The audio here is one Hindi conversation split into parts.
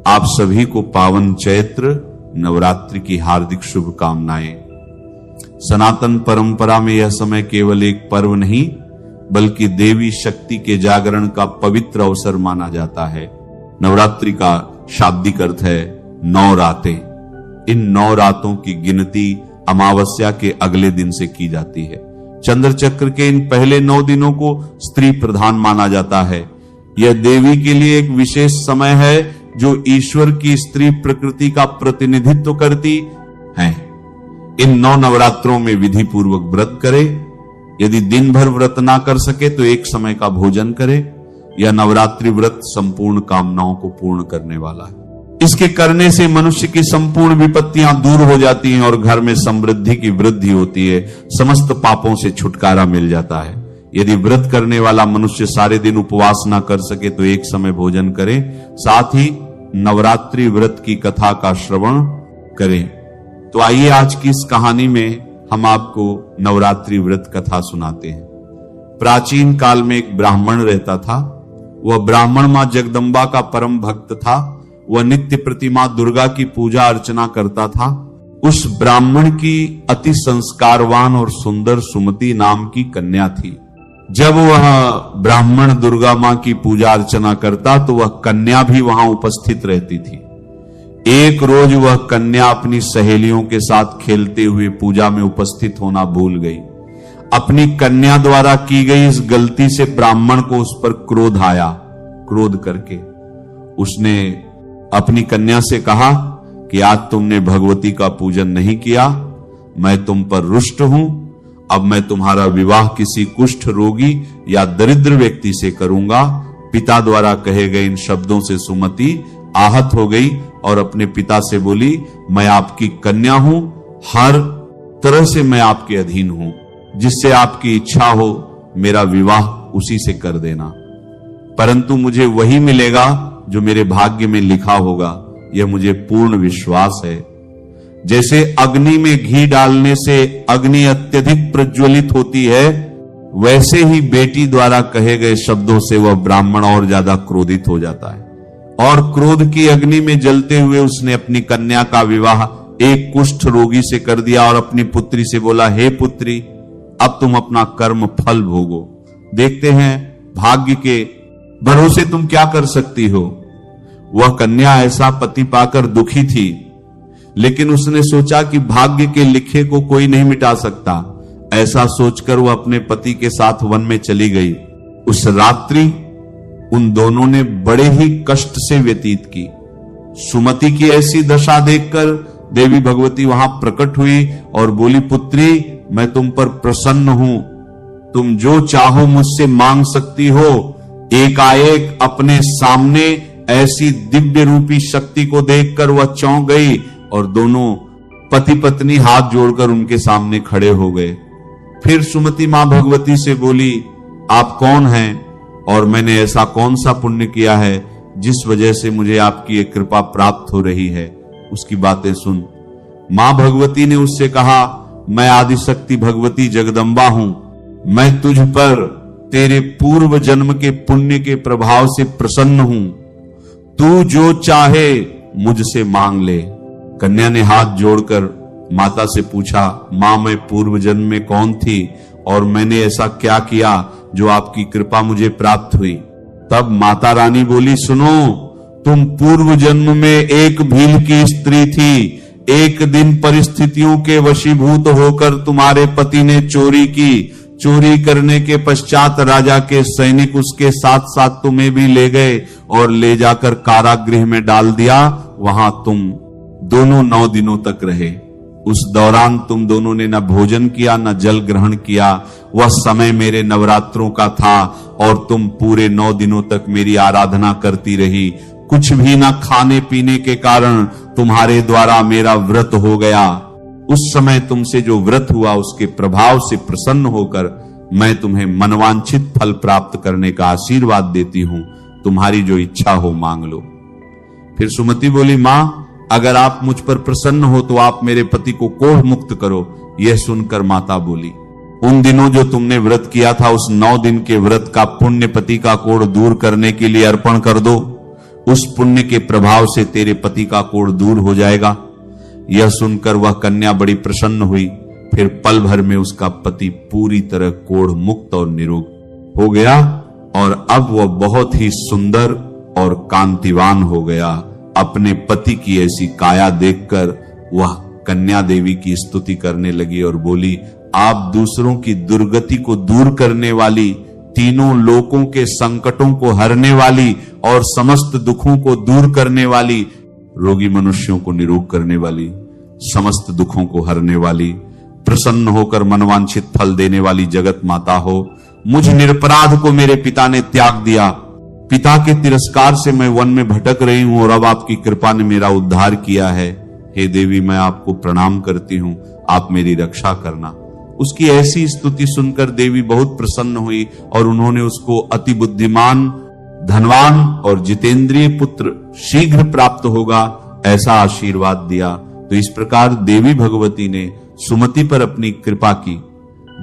आप सभी को पावन चैत्र नवरात्रि की हार्दिक शुभकामनाएं। सनातन परंपरा में यह समय केवल एक पर्व नहीं बल्कि देवी शक्ति के जागरण का पवित्र अवसर माना जाता है। नवरात्रि का शाब्दिक अर्थ है 9 रातें। इन 9 रातों की गिनती अमावस्या के अगले दिन से की जाती है। चंद्र चक्र के इन पहले 9 दिनों को स्त्री प्रधान माना जाता है। यह देवी के लिए एक विशेष समय है जो ईश्वर की स्त्री प्रकृति का प्रतिनिधित्व करती है। इन 9 नवरात्रों में विधि पूर्वक व्रत करे। यदि दिन भर व्रत ना कर सके तो एक समय का भोजन करे। यह नवरात्रि व्रत संपूर्ण कामनाओं को पूर्ण करने वाला है। इसके करने से मनुष्य की संपूर्ण विपत्तियां दूर हो जाती हैं और घर में समृद्धि की वृद्धि होती है। समस्त पापों से छुटकारा मिल जाता है। यदि व्रत करने वाला मनुष्य सारे दिन उपवास ना कर सके तो एक समय भोजन करे। साथ ही नवरात्रि व्रत की कथा का श्रवण करें। तो आइए आज की इस कहानी में हम आपको नवरात्रि व्रत कथा सुनाते हैं। प्राचीन काल में एक ब्राह्मण रहता था। वह ब्राह्मण मां जगदम्बा का परम भक्त था। वह नित्य प्रतिमा दुर्गा की पूजा अर्चना करता था। उस ब्राह्मण की अति संस्कारवान और सुंदर सुमति नाम की कन्या थी। जब वह ब्राह्मण दुर्गा मां की पूजा अर्चना करता तो वह कन्या भी वहां उपस्थित रहती थी। एक रोज वह कन्या अपनी सहेलियों के साथ खेलते हुए पूजा में उपस्थित होना भूल गई। अपनी कन्या द्वारा की गई इस गलती से ब्राह्मण को उस पर क्रोध आया। क्रोध करके उसने अपनी कन्या से कहा कि आज तुमने भगवती का पूजन नहीं किया, मैं तुम पर रुष्ट हूं। अब मैं तुम्हारा विवाह किसी कुष्ठ रोगी या दरिद्र व्यक्ति से करूंगा। पिता द्वारा कहे गए इन शब्दों से सुमति आहत हो गई और अपने पिता से बोली, मैं आपकी कन्या हूं, हर तरह से मैं आपके अधीन हूं। जिससे आपकी इच्छा हो मेरा विवाह उसी से कर देना, परंतु मुझे वही मिलेगा जो मेरे भाग्य में लिखा होगा, यह मुझे पूर्ण विश्वास है। जैसे अग्नि में घी डालने से अग्नि अत्यधिक प्रज्वलित होती है, वैसे ही बेटी द्वारा कहे गए शब्दों से वह ब्राह्मण और ज्यादा क्रोधित हो जाता है और क्रोध की अग्नि में जलते हुए उसने अपनी कन्या का विवाह एक कुष्ठ रोगी से कर दिया और अपनी पुत्री से बोला, हे पुत्री, अब तुम अपना कर्म फल भोगो। देखते हैं भाग्य के भरोसे तुम क्या कर सकती हो। वह कन्या ऐसा पति पाकर दुखी थी, लेकिन उसने सोचा कि भाग्य के लिखे को कोई नहीं मिटा सकता। ऐसा सोचकर वह अपने पति के साथ वन में चली गई। उस रात्रि उन दोनों ने बड़े ही कष्ट से व्यतीत की। सुमति की ऐसी दशा देखकर देवी भगवती वहां प्रकट हुई और बोली, पुत्री, मैं तुम पर प्रसन्न हूं, तुम जो चाहो मुझसे मांग सकती हो। एकाएक अपने सामने ऐसी दिव्य रूपी शक्ति को देखकर वह चौंक गई और दोनों पति पत्नी हाथ जोड़कर उनके सामने खड़े हो गए। फिर सुमति मां भगवती से बोली, आप कौन हैं और मैंने ऐसा कौन सा पुण्य किया है जिस वजह से मुझे आपकी एक कृपा प्राप्त हो रही है, उसकी बातें सुन। मां भगवती ने उससे कहा, मैं आदिशक्ति भगवती जगदम्बा हूं। मैं तुझ पर तेरे पूर्व जन्म के पुण्य के प्रभाव से प्रसन्न हूं। तू जो चाहे मुझसे मांग ले। कन्या ने हाथ जोड़कर माता से पूछा, मां, मैं पूर्व जन्म में कौन थी और मैंने ऐसा क्या किया जो आपकी कृपा मुझे प्राप्त हुई। तब माता रानी बोली, सुनो, तुम पूर्व जन्म में एक भील की स्त्री थी। एक दिन परिस्थितियों के वशीभूत होकर तुम्हारे पति ने चोरी की। चोरी करने के पश्चात राजा के सैनिक उसके साथ साथ तुम्हें भी ले गए और ले जाकर कारागृह में डाल दिया। वहां तुम दोनों 9 दिनों तक रहे। उस दौरान तुम दोनों ने न भोजन किया न जल ग्रहण किया। वह समय मेरे नवरात्रों का था और तुम पूरे 9 दिनों तक मेरी आराधना करती रही। कुछ भी न खाने पीने के कारण तुम्हारे द्वारा मेरा व्रत हो गया। उस समय तुमसे जो व्रत हुआ उसके प्रभाव से प्रसन्न होकर मैं तुम्हें मनवांछित फल प्राप्त करने का आशीर्वाद देती हूं। तुम्हारी जो इच्छा हो मांग लो। फिर सुमति बोली, मां, अगर आप मुझ पर प्रसन्न हो तो आप मेरे पति को कोढ़ मुक्त करो। यह सुनकर माता बोली, उन दिनों जो तुमने व्रत किया था उस 9 दिन के व्रत का पुण्य पति का कोढ़ दूर करने के लिए अर्पण कर दो। उस पुण्य के प्रभाव से तेरे पति का कोढ़ दूर हो जाएगा। यह सुनकर वह कन्या बड़ी प्रसन्न हुई। फिर पल भर में उसका पति पूरी तरह कोढ़ मुक्त और निरोग हो गया और अब वह बहुत ही सुंदर और कांतिवान हो गया। अपने पति की ऐसी काया देखकर वह कन्या देवी की स्तुति करने लगी और बोली, आप दूसरों की दुर्गति को दूर करने वाली, तीनों लोकों के संकटों को हरने वाली और समस्त दुखों को दूर करने वाली, रोगी मनुष्यों को निरोग करने वाली, समस्त दुखों को हरने वाली, प्रसन्न होकर मनवांछित फल देने वाली जगत माता हो। मुझ निरपराध को मेरे पिता ने त्याग दिया। पिता के तिरस्कार से मैं वन में भटक रही हूं और अब आपकी कृपा ने मेरा उद्धार किया है। हे देवी, मैं आपको प्रणाम करती हूं, आप मेरी रक्षा करना। उसकी ऐसी स्तुति सुनकर देवी बहुत प्रसन्न हुई और उन्होंने उसको अति बुद्धिमान, धनवान और जितेंद्रिय पुत्र शीघ्र प्राप्त होगा ऐसा आशीर्वाद दिया। तो इस प्रकार देवी भगवती ने सुमति पर अपनी कृपा की।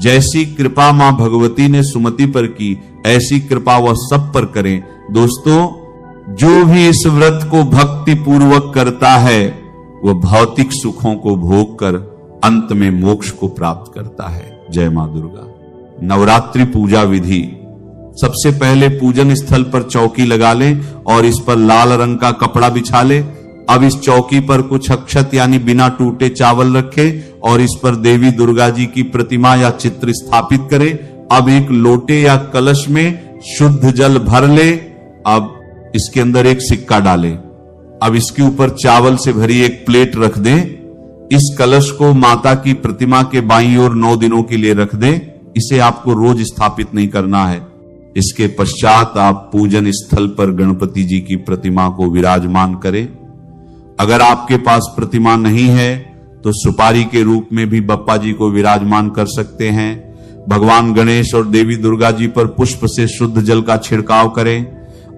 जैसी कृपा मां भगवती ने सुमति पर की, ऐसी कृपा वह सब पर करें। दोस्तों, जो भी इस व्रत को भक्ति पूर्वक करता है वह भौतिक सुखों को भोग कर अंत में मोक्ष को प्राप्त करता है। जय मां दुर्गा। नवरात्रि पूजा विधि। सबसे पहले पूजन स्थल पर चौकी लगा लें और इस पर लाल रंग का कपड़ा बिछा लें। अब इस चौकी पर कुछ अक्षत यानी बिना टूटे चावल रखें और इस पर देवी दुर्गा जी की प्रतिमा या चित्र स्थापित करें। अब एक लोटे या कलश में शुद्ध जल भर ले। अब इसके अंदर एक सिक्का डालें। अब इसके ऊपर चावल से भरी एक प्लेट रख दें। इस कलश को माता की प्रतिमा के बाईं ओर 9 दिनों के लिए रख दें। इसे आपको रोज स्थापित नहीं करना है। इसके पश्चात आप पूजन स्थल पर गणपति जी की प्रतिमा को विराजमान करें। अगर आपके पास प्रतिमा नहीं है तो सुपारी के रूप में भी बप्पा जी को विराजमान कर सकते हैं। भगवान गणेश और देवी दुर्गा जी पर पुष्प से शुद्ध जल का छिड़काव करें।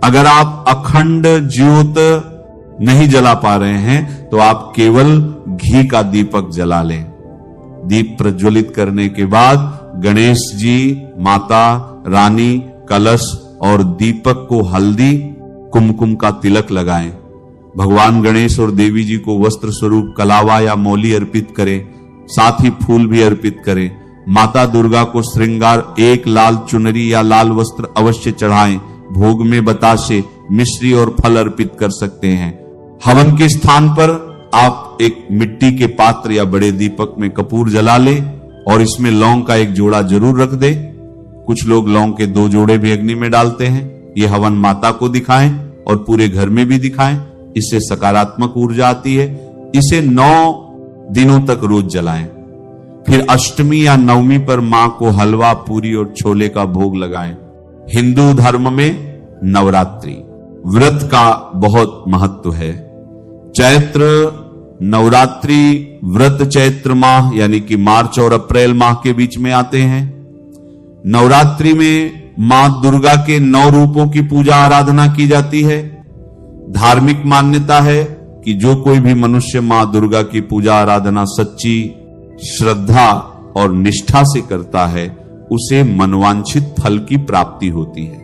अगर आप अखंड ज्योत नहीं जला पा रहे हैं तो आप केवल घी का दीपक जला लें। दीप प्रज्वलित करने के बाद गणेश जी, माता रानी, कलश और दीपक को हल्दी कुमकुम का तिलक लगाएं। भगवान गणेश और देवी जी को वस्त्र स्वरूप कलावा या मौली अर्पित करें, साथ ही फूल भी अर्पित करें। माता दुर्गा को श्रृंगार एक लाल चुनरी या लाल वस्त्र अवश्य चढ़ाएं। भोग में बताशे, मिश्री और फल अर्पित कर सकते हैं। हवन के स्थान पर आप एक मिट्टी के पात्र या बड़े दीपक में कपूर जला लें और इसमें लौंग का एक जोड़ा जरूर रख दें। कुछ लोग लौंग के 2 जोड़े भी अग्नि में डालते हैं। ये हवन माता को दिखाएं और पूरे घर में भी दिखाएं। इससे सकारात्मक ऊर्जा आती है। इसे 9 दिनों तक रोज जलाएं। फिर अष्टमी या नवमी पर मां को हलवा, पूरी और छोले का भोग लगाएं। हिंदू धर्म में नवरात्रि व्रत का बहुत महत्व है। चैत्र नवरात्रि व्रत चैत्र माह यानी कि मार्च और अप्रैल माह के बीच में आते हैं। नवरात्रि में मां दुर्गा के 9 रूपों की पूजा आराधना की जाती है। धार्मिक मान्यता है कि जो कोई भी मनुष्य मां दुर्गा की पूजा आराधना सच्ची श्रद्धा और निष्ठा से करता है उसे मनवांछित फल की प्राप्ति होती है।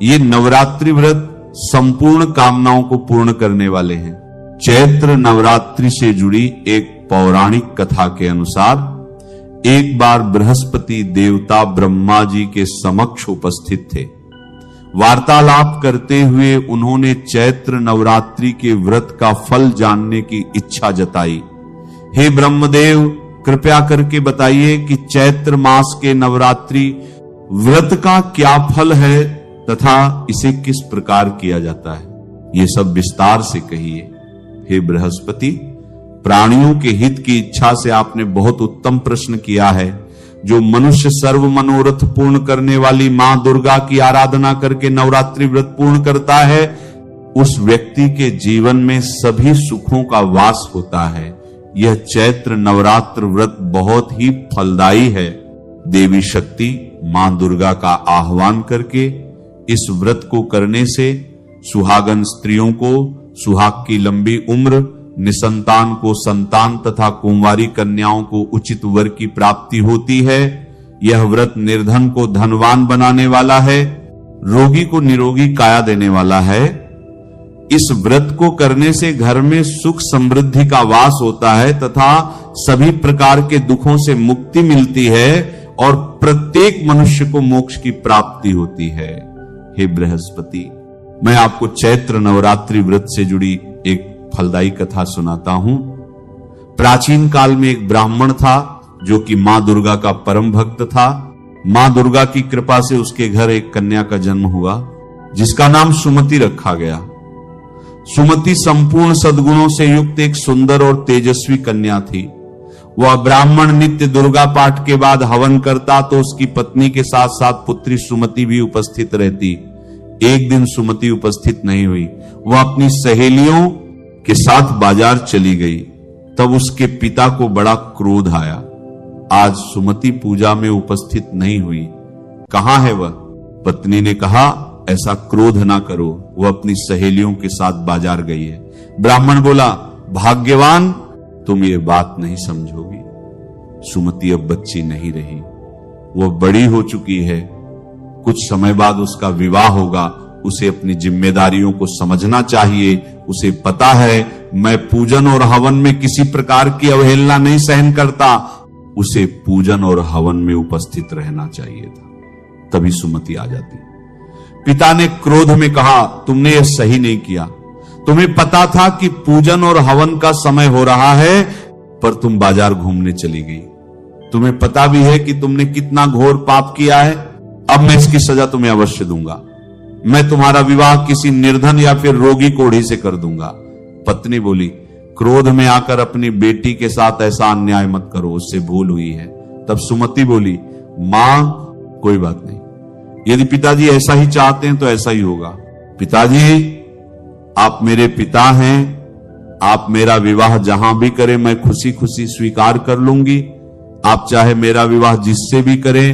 ये नवरात्रि व्रत संपूर्ण कामनाओं को पूर्ण करने वाले हैं। चैत्र नवरात्रि से जुड़ी एक पौराणिक कथा के अनुसार एक बार बृहस्पति देवता ब्रह्मा जी के समक्ष उपस्थित थे। वार्तालाप करते हुए उन्होंने चैत्र नवरात्रि के व्रत का फल जानने की इच्छा जताई। हे ब्रह्मदेव, कृपया करके बताइए कि चैत्र मास के नवरात्रि व्रत का क्या फल है तथा इसे किस प्रकार किया जाता है। ये सब विस्तार से कहिए। हे बृहस्पति, प्राणियों के हित की इच्छा से आपने बहुत उत्तम प्रश्न किया है। जो मनुष्य सर्व मनोरथ पूर्ण करने वाली मां दुर्गा की आराधना करके नवरात्रि व्रत पूर्ण करता है उस व्यक्ति के जीवन में सभी सुखों का वास होता है। यह चैत्र नवरात्र व्रत बहुत ही फलदायी है। देवी शक्ति मां दुर्गा का आह्वान करके इस व्रत को करने से सुहागन स्त्रियों को सुहाग की लंबी उम्र, निसंतान को संतान तथा कुंवारी कन्याओं को उचित वर की प्राप्ति होती है। यह व्रत निर्धन को धनवान बनाने वाला है, रोगी को निरोगी काया देने वाला है। इस व्रत को करने से घर में सुख समृद्धि का वास होता है तथा सभी प्रकार के दुखों से मुक्ति मिलती है और प्रत्येक मनुष्य को मोक्ष की प्राप्ति होती है। हे बृहस्पति, मैं आपको चैत्र नवरात्रि व्रत से जुड़ी एक फलदायी कथा सुनाता हूं। प्राचीन काल में एक ब्राह्मण था जो कि मां दुर्गा का परम भक्त था। मां दुर्गा की कृपा से उसके घर एक कन्या का जन्म हुआ जिसका नाम सुमति रखा गया। सुमति संपूर्ण सद्गुणों से युक्त एक सुंदर और तेजस्वी कन्या थी। वह ब्राह्मण नित्य दुर्गा पाठ के बाद हवन करता तो उसकी पत्नी के साथ साथ पुत्री सुमति भी उपस्थित रहती। एक दिन सुमति उपस्थित नहीं हुई। वह अपनी सहेलियों के साथ बाजार चली गई। तब उसके पिता को बड़ा क्रोध आया। आज सुमति पूजा में उपस्थित नहीं हुई, कहां है वह? पत्नी ने कहा, ऐसा क्रोध ना करो, वह अपनी सहेलियों के साथ बाजार गई है। ब्राह्मण बोला, भाग्यवान, तुम ये बात नहीं समझोगी। सुमति अब बच्ची नहीं रही, वह बड़ी हो चुकी है। कुछ समय बाद उसका विवाह होगा। उसे अपनी जिम्मेदारियों को समझना चाहिए। उसे पता है मैं पूजन और हवन में किसी प्रकार की अवहेलना नहीं सहन करता। उसे पूजन और हवन में उपस्थित रहना चाहिए था। तभी सुमति आ जाती। पिता ने क्रोध में कहा, तुमने यह सही नहीं किया। तुम्हें पता था कि पूजन और हवन का समय हो रहा है, पर तुम बाजार घूमने चली गई। तुम्हें पता भी है कि तुमने कितना घोर पाप किया है। अब मैं इसकी सजा तुम्हें अवश्य दूंगा। मैं तुम्हारा विवाह किसी निर्धन या फिर रोगी कोढ़ी से कर दूंगा। पत्नी बोली, क्रोध में आकर अपनी बेटी के साथ ऐसा अन्याय मत करो, उससे भूल हुई है। तब सुमति बोली, मां, कोई बात नहीं, यदि पिताजी ऐसा ही चाहते हैं तो ऐसा ही होगा। पिताजी, आप मेरे पिता हैं, आप मेरा विवाह जहां भी करें मैं खुशी खुशी स्वीकार कर लूंगी। आप चाहे मेरा विवाह जिससे भी करें,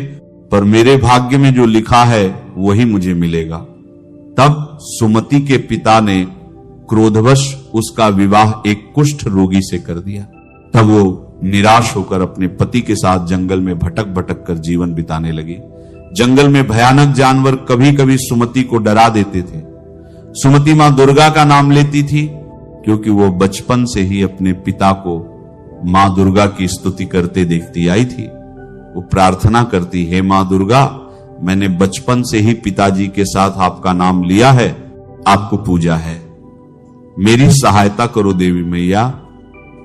पर मेरे भाग्य में जो लिखा है वही मुझे मिलेगा। तब सुमति के पिता ने क्रोधवश उसका विवाह एक कुष्ठ रोगी से कर दिया। तब वो निराश होकर अपने पति के साथ जंगल में भटक भटक कर जीवन बिताने लगी। जंगल में भयानक जानवर कभी कभी सुमति को डरा देते थे। सुमति मां दुर्गा का नाम लेती थी क्योंकि वो बचपन से ही अपने पिता को मां दुर्गा की स्तुति करते देखती आई थी। वो प्रार्थना करती, हे मां दुर्गा, मैंने बचपन से ही पिताजी के साथ आपका नाम लिया है, आपको पूजा है, मेरी सहायता करो देवी मैया।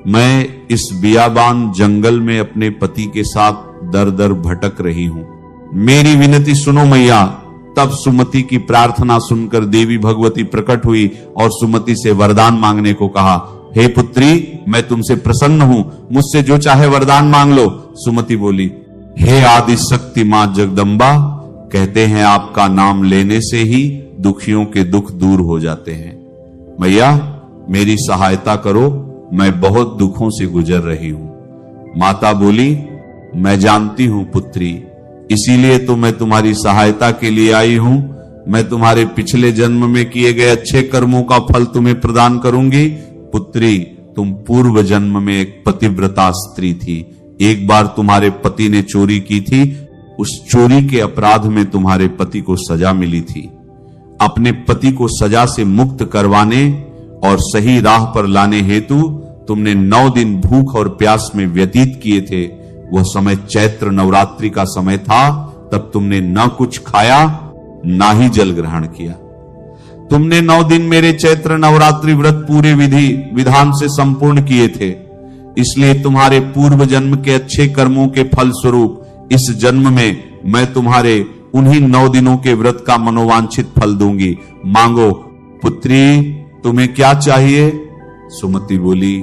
मैं इस बियाबान जंगल में अपने पति के साथ दर दर भटक रही हूं, मेरी विनती सुनो मैया। तब सुमति की प्रार्थना सुनकर देवी भगवती प्रकट हुई और सुमति से वरदान मांगने को कहा। हे पुत्री, मैं तुमसे प्रसन्न हूं, मुझसे जो चाहे वरदान मांग लो। सुमति बोली, हे आदि शक्ति मां जगदम्बा, कहते हैं आपका नाम लेने से ही दुखियों के दुख दूर हो जाते हैं। मैया, मेरी सहायता करो, मैं बहुत दुखों से गुजर रही हूं। माता बोली, मैं जानती हूं पुत्री, इसीलिए तो मैं तुम्हारी सहायता के लिए आई हूं। मैं तुम्हारे पिछले जन्म में किए गए अच्छे कर्मों का फल तुम्हें प्रदान करूंगी। पुत्री, तुम पूर्व जन्म में एक पतिव्रता स्त्री थी। एक बार तुम्हारे पति ने चोरी की थी, उस चोरी के अपराध में तुम्हारे पति को सजा मिली थी। अपने पति को सजा से मुक्त करवाने और सही राह पर लाने हेतु तुमने 9 दिन भूख और प्यास में व्यतीत किए थे। वह समय चैत्र नवरात्रि का समय था। तब तुमने न कुछ खाया ना ही जल ग्रहण किया। तुमने 9 दिन मेरे चैत्र नवरात्रि व्रत पूरे विधि विधान से संपूर्ण किए थे। इसलिए तुम्हारे पूर्व जन्म के अच्छे कर्मों के फल स्वरूप इस जन्म में मैं तुम्हारे उन्हीं 9 दिनों के व्रत का मनोवांछित फल दूंगी। मांगो पुत्री, तुम्हें क्या चाहिए? सुमति बोली,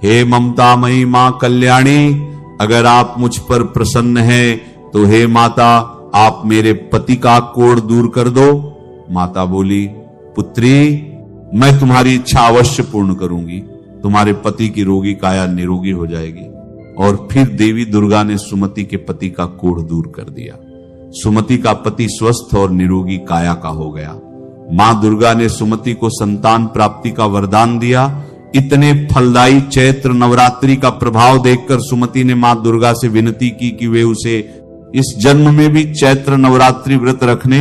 हे ममतामयी मां कल्याणी, अगर आप मुझ पर प्रसन्न हैं तो हे माता, आप मेरे पति का कोढ़ दूर कर दो। माता बोली, पुत्री, मैं तुम्हारी इच्छा अवश्य पूर्ण करूंगी। तुम्हारे पति की रोगी काया निरोगी हो जाएगी। और फिर देवी दुर्गा ने सुमति के पति का कोढ़ दूर कर दिया। सुमति का पति स्वस्थ और निरोगी काया का हो गया। मां दुर्गा ने सुमति को संतान प्राप्ति का वरदान दिया। इतने फलदायी चैत्र नवरात्रि का प्रभाव देखकर सुमति ने मां दुर्गा से विनती की कि वे उसे इस जन्म में भी चैत्र नवरात्रि व्रत रखने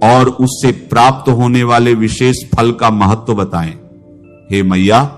और उससे प्राप्त होने वाले विशेष फल का महत्व बताएं। हे मैया,